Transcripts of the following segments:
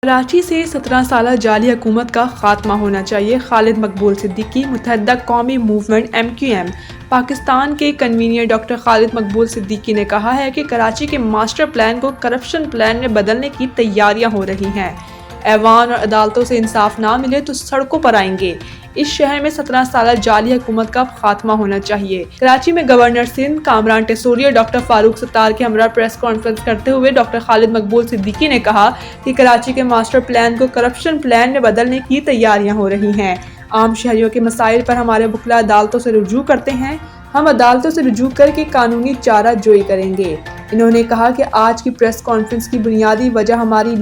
کراچی سے 17 سالہ جعلی حکومت کا خاتمہ ہونا چاہیے۔ خالد مقبول صدیقی، متحدہ قومی موومنٹ MQM پاکستان کے کنوینر ڈاکٹر خالد مقبول صدیقی نے کہا ہے کہ کراچی کے ماسٹر پلان کو کرپشن پلان میں بدلنے کی تیاریاں ہو رہی ہیں۔ ایوان اور عدالتوں سے انصاف نہ ملے تو سڑکوں پر آئیں گے۔ اس شہر میں 17 سالہ جعلی حکومت کا خاتمہ ہونا چاہیے۔ کراچی میں گورنر سندھ کامران ٹیسوری اور ڈاکٹر فاروق ستار کے ہمراہ پریس کانفرنس کرتے ہوئے ڈاکٹر خالد مقبول صدیقی نے کہا کہ کراچی کے ماسٹر پلان کو کرپشن پلان میں بدلنے کی تیاریاں ہو رہی ہیں۔ عام شہریوں کے مسائل پر ہمارے وکلاء عدالتوں سے رجوع کرتے ہیں۔ ہم عدالتوں سے رجوع کر کے قانونی چارہ جوئی کریں گے۔ انہوں نے کہا کہ آج کی پریس کانفرنس کی بنیادی وجہ ہماری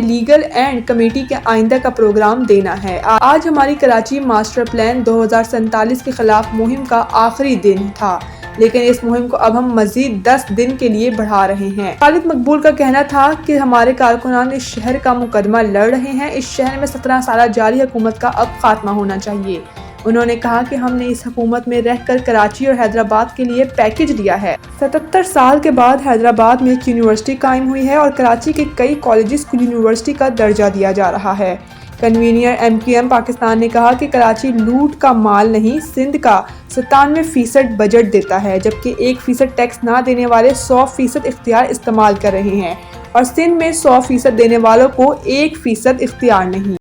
لیگل اینڈ کمیٹی کے آئندہ کا پروگرام دینا ہے۔ آج ہماری کراچی ماسٹر پلان 2047 کے خلاف مہم کا آخری دن تھا، لیکن اس مہم کو اب ہم مزید 10 دن کے لیے بڑھا رہے ہیں۔ خالد مقبول کا کہنا تھا کہ ہمارے کارکنان اس شہر کا مقدمہ لڑ رہے ہیں۔ اس شہر میں 17 سالہ جعلی حکومت کا اب خاتمہ ہونا چاہیے۔ انہوں نے کہا کہ ہم نے اس حکومت میں رہ کر کراچی اور حیدرآباد کے لیے پیکج لیا ہے۔ 77 سال کے بعد حیدرآباد میں ایک یونیورسٹی قائم ہوئی ہے اور کراچی کے کئی کالجز کو یونیورسٹی کا درجہ دیا جا رہا ہے۔ کنوینر MQM پاکستان نے کہا کہ کراچی لوٹ کا مال نہیں، سندھ کا 97% بجٹ دیتا ہے، جبکہ 1% ٹیکس نہ دینے والے 100% اختیار استعمال کر رہے ہیں اور سندھ میں 100% دینے والوں کو 1% اختیار نہیں۔